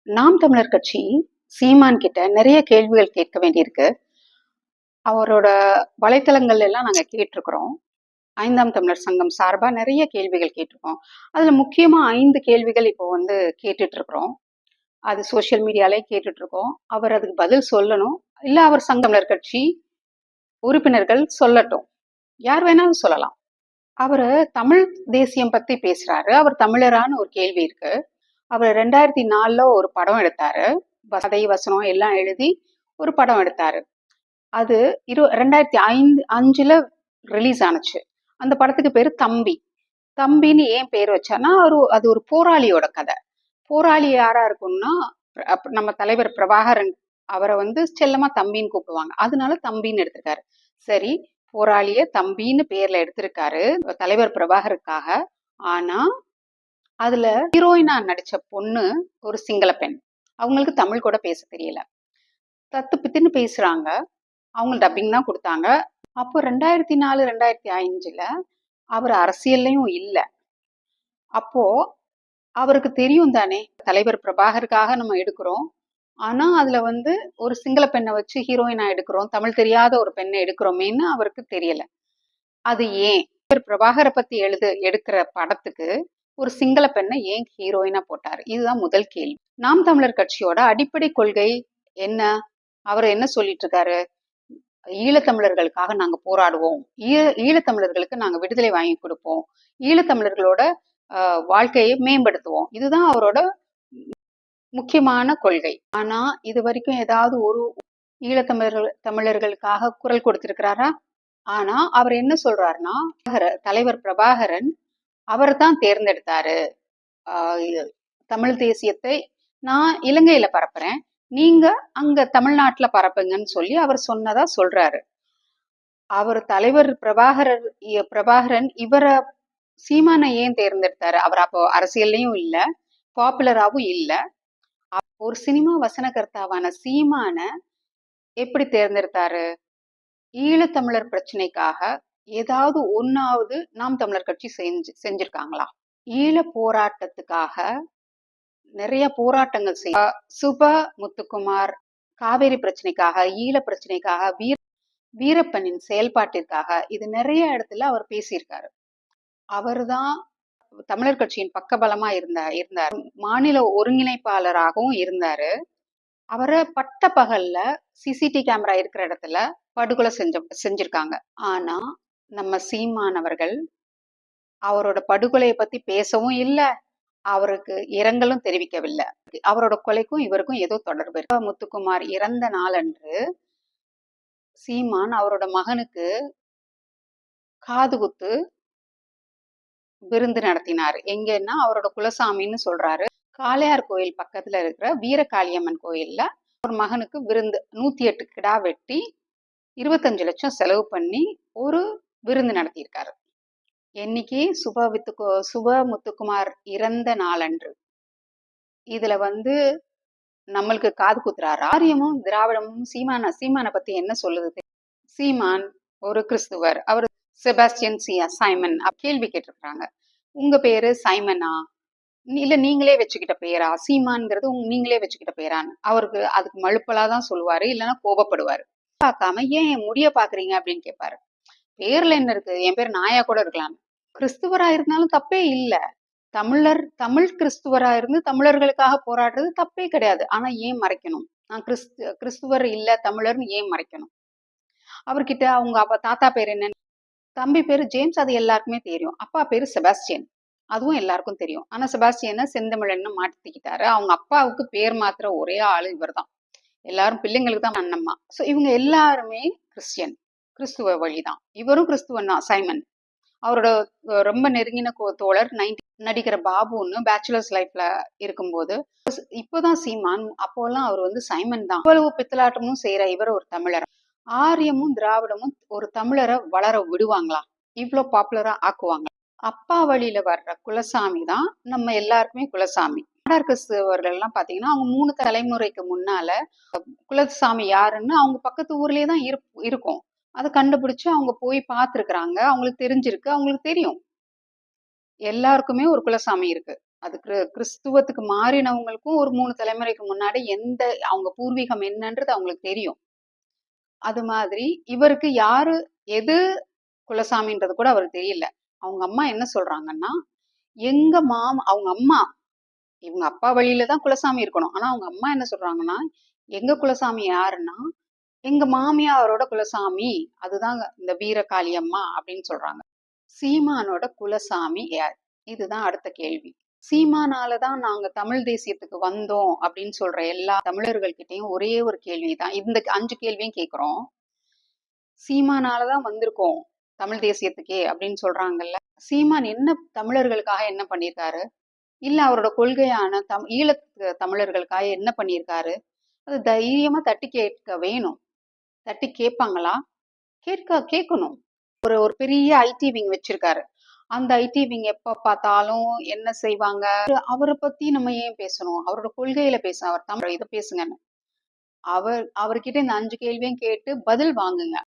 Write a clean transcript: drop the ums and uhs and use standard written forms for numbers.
நாம் தமிழர் கட்சி சீமான் கிட்ட நிறைய கேள்விகள் கேட்க வேண்டியிருக்கு. அவரோட வலைத்தளங்கள் எல்லாம் நாங்க கேட்டிருக்கிறோம். ஐந்தாம் தமிழர் சங்கம் சார்பா நிறைய கேள்விகள் கேட்டிருக்கோம். அதுல முக்கியமா 5 கேள்விகள் இப்போ கேட்டுட்டு இருக்கிறோம். அது சோசியல் மீடியாலே கேட்டுட்டு இருக்கோம். அவர் அதுக்கு பதில் சொல்லணும். இல்ல அவர் தமிழர் கட்சி உறுப்பினர்கள் சொல்லட்டும். யார் வேணாலும் சொல்லலாம். அவரு தமிழ் தேசியம் பத்தி பேசுறாரு. அவர் தமிழரான்னு ஒரு கேள்வி இருக்கு. அவர் 2004ல ஒரு படம் எடுத்தாரு. கதை, வசனம் எல்லாம் எழுதி ஒரு படம் எடுத்தாரு. அது 2005ல ரிலீஸ் ஆனுச்சு. அந்த படத்துக்கு பேரு தம்பி. தம்பின்னு ஏன் பேர் வச்சான்னா, அது ஒரு போராளியோட கதை. போராளி யாரா இருக்கும்னா, நம்ம தலைவர் பிரபாகரன் அவரை செல்லமா தம்பின்னு கூப்பிடுவாங்க. அதனால தம்பின்னு எடுத்திருக்காரு. சரி, போராளிய தம்பின்னு பேர்ல எடுத்திருக்காரு தலைவர் பிரபாகருக்காக. ஆனா அதுல ஹீரோயினா நடிச்ச பொண்ணு ஒரு சிங்கள பெண். அவங்களுக்கு தமிழ் கூட பேச தெரியல. தத்து பித்துன்னு பேசுறாங்க. அவங்க டப்பிங் தான் கொடுத்தாங்க. அப்போ 2004, 2005ல அவர் அரசியல்லையும் இல்ல. அப்போ அவருக்கு தெரியும் தானே, தலைவர் பிரபாகருக்காக நம்ம எடுக்கிறோம். ஆனா அதுல ஒரு சிங்கள பெண்ணை வச்சு ஹீரோயினா எடுக்கிறோம், தமிழ் தெரியாத ஒரு பெண்ணை எடுக்கிறோமேன்னு அவருக்கு தெரியல. அது ஏன் பிரபாகரை பத்தி எடுக்கிற படத்துக்கு ஒரு சிங்கள பெண்ணை ஏன் ஹீரோயினா போட்டாரு? இதுதான் முதல் கேள்வி. நாம் தமிழர் கட்சியோட அடிப்படை கொள்கை என்ன? அவர் என்ன சொல்லிட்டு இருக்காரு? ஈழத்தமிழர்களுக்காக நாங்க போராடுவோம், ஈழத்தமிழர்களுக்கு நாங்க விடுதலை வாங்கி கொடுப்போம், ஈழத்தமிழர்களோட வாழ்க்கையை மேம்படுத்துவோம். இதுதான் அவரோட முக்கியமான கொள்கை. ஆனா இது வரைக்கும் ஏதாவது ஒரு தமிழர்களுக்காக குரல் கொடுத்திருக்கிறாரா? ஆனா அவர் என்ன சொல்றாருன்னா, தலைவர் பிரபாகரன் அவர் தான் தேர்ந்தெடுத்தாரு. தமிழ் தேசியத்தை நான் இலங்கையில பரப்புறேன், நீங்க அங்க தமிழ்நாட்டுல பரப்புங்கன்னு சொல்லி அவர் சொன்னதா சொல்றாரு. அவர் தலைவர் பிரபாகரன் இவரை சீமானை ஏன் தேர்ந்தெடுத்தாரு? அவர் அப்போ அரசியல்லையும் இல்ல, பாப்புலராவும் இல்ல. ஒரு சினிமா வசனகர்த்தாவான சீமான எப்படி தேர்ந்தெடுத்தாரு? ஈழத்தமிழர் பிரச்சனைக்காக ஏதாவது ஒன்னாவது நாம் தமிழர் கட்சி செஞ்சிருக்காங்களா? ஈழ போராட்டத்துக்காக நிறைய போராட்டங்கள் சுப முத்துக்குமார் காவேரி பிரச்சனைக்காக, ஈழ பிரச்சனைக்காக, வீரப்பனின் செயல்பாட்டிற்காக இது நிறைய இடத்துல அவர் பேசியிருக்காரு. அவர்தான் தமிழர் கட்சியின் பக்கபலமா இருந்தார். மாநில ஒருங்கிணைப்பாளராகவும் இருந்தாரு. அவரை பட்ட பகல்ல சிசிடி கேமரா இருக்கிற இடத்துல படுகொலை செஞ்சிருக்காங்க. ஆனா நம்ம சீமானவர்கள் அவரோட படுகொலையை பத்தி பேசவும் இல்லை, அவருக்கு இரங்கலும் தெரிவிக்கவில்லை. அவரோட கொலைக்கும் இவருக்கும் ஏதோ தொடர்பு இருக்கு. முத்துக்குமார் இறந்த நாளன்று சீமான் அவரோட மகனுக்கு காது குத்து விருந்து நடத்தினாரு. எங்கன்னா அவரோட குலசாமின்னு சொல்றாரு. காளையார் கோயில் பக்கத்துல இருக்கிற வீரகாளியம்மன் கோயில்ல ஒரு மகனுக்கு விருந்து 108 கிடா வெட்டி 25 லட்சம் செலவு பண்ணி ஒரு விருந்து நடத்தியிருக்காரு. என்னைக்கு? சுப முத்துக்குமார் இறந்த நாளன்று. இதுல நம்மளுக்கு காது குத்துறாரு. ஆரியமும் திராவிடமும் சீமான பத்தி என்ன சொல்லுது? சீமான் ஒரு கிறிஸ்துவர். அவர் செபாஸ்டியன் சைமன் கேள்வி கேட்டிருக்கிறாங்க. உங்க பேரு சைமனா, இல்ல நீங்களே வச்சுக்கிட்ட பேரா? சீமான்ங்கிறது நீங்களே வச்சுக்கிட்ட பேரான்னு அவருக்கு அதுக்கு மழுப்பலாதான் சொல்லுவாரு, இல்லைன்னா கோபப்படுவாரு. பார்க்காம ஏன் என் முடிய பாக்குறீங்க அப்படின்னு கேட்பாரு. பேர்ல என்ன இருக்கு? என் பேர் நாயா கூட இருக்கலாம். கிறிஸ்துவரா இருந்தாலும் தப்பே இல்ல. தமிழ் கிறிஸ்துவரா இருந்து தமிழர்களுக்காக போராடுறது தப்பே கிடையாது. ஆனா ஏன் மறைக்கணும்? நான் கிறிஸ்துவர் இல்ல தமிழர்னு ஏன் மறைக்கணும்? அவர்கிட்ட அவங்க தாத்தா பேர் என்னன்னு, தம்பி பேரு ஜேம்ஸ், அது எல்லாருக்குமே தெரியும். அப்பா பேரு செபாஸ்டியன், அதுவும் எல்லாருக்கும் தெரியும். ஆனா செபாஸ்டியனை செந்தமிழன்னு மாத்திக்கிட்டாரு. அவங்க அப்பாவுக்கு பேர் மாத்திர ஒரே ஆளு இவர் தான். எல்லாரும் பிள்ளைங்களுக்கு தான் அண்ணம்மா. சோ இவங்க எல்லாருமே கிறிஸ்டியன், கிறிஸ்துவ வழிதான். இவரும் கிறிஸ்துவன் தான் சைமன். அவரோட ரொம்ப நெருங்கின தோழர் நடிகர் பாபுன்னு பேச்சுலர்ஸ் லைஃப்ல இருக்கும்போது, இப்போதான் சீமான், அப்போல்லாம் அவர் சைமன் தான். அவ்வளவு பித்தலாட்டமும் செய்யற இவர் ஒரு தமிழர். ஆரியமும் திராவிடமும் ஒரு தமிழரை வளர விடுவாங்களா? இவ்வளவு பாப்புலரா ஆக்குவாங்க? அப்பா வழியில வர்ற குலசாமி தான் நம்ம எல்லாருக்குமே குலசாமி. நாடார் கிறிஸ்தவர்கள் எல்லாம் பாத்தீங்கன்னா அவங்க 3 தலைமுறைக்கு முன்னால குலசாமி யாருன்னு அவங்க பக்கத்து ஊர்லயே தான் இருக்கும். அதை கண்டுபிடிச்சு அவங்க போய் பார்த்திருக்கிறாங்க. அவங்களுக்கு தெரிஞ்சிருக்கு, அவங்களுக்கு தெரியும். எல்லாருக்குமே ஒரு குலசாமி இருக்கு. அது கிறிஸ்துவத்துக்கு மாறினவங்களுக்கும் ஒரு 3 தலைமுறைக்கு முன்னாடி அவங்க பூர்வீகம் என்னன்றது அவங்களுக்கு தெரியும். அது மாதிரி இவருக்கு யாரு எது குலசாமின்றது கூட அவருக்கு தெரியல. அவங்க அம்மா என்ன சொல்றாங்கன்னா, அவங்க அம்மா இவங்க அப்பா வழியில தான் குலசாமி இருக்கணும். ஆனா அவங்க அம்மா என்ன சொல்றாங்கன்னா, எங்க குலசாமி யாருன்னா, எங்க மாமியாரோட குலசாமி. அதுதாங்க இந்த வீரகாளி அம்மா அப்படின்னு சொல்றாங்க. சீமானோட குலசாமி யார்? இதுதான் அடுத்த கேள்வி. சீமானால தான் நாங்க தமிழ் தேசியத்துக்கு வந்தோம் அப்படின்னு சொல்ற எல்லா தமிழர்கள் கிட்டயும் ஒரே ஒரு கேள்விதான். இந்த 5 கேள்வியும் கேட்கிறோம். சீமானால தான் வந்திருக்கோம் தமிழ் தேசியத்துக்கே அப்படின்னு சொல்றாங்கல்ல. சீமான் என்ன தமிழர்களுக்காக என்ன பண்ணியிருக்காரு? இல்ல அவரோட கொள்கையான ஈழத் தமிழர்களுக்காக என்ன பண்ணியிருக்காரு? அது தைரியமா தட்டி கேட்க வேணும். தட்டி கேட்பாங்களா? கேட்கணும். ஒரு பெரிய ஐடி விங் வச்சிருக்காரு. அந்த ஐடி விங் எப்ப பார்த்தாலும் என்ன செய்வாங்க? அவரை பத்தி நம்ம ஏன் பேசணும்? அவரோட கொள்கையில பேசணும். அவர் தமிழ் இதை பேசுங்கன்னு. அவர்கிட்ட இந்த 5 கேள்வியும் கேட்டு பதில் வாங்குங்க.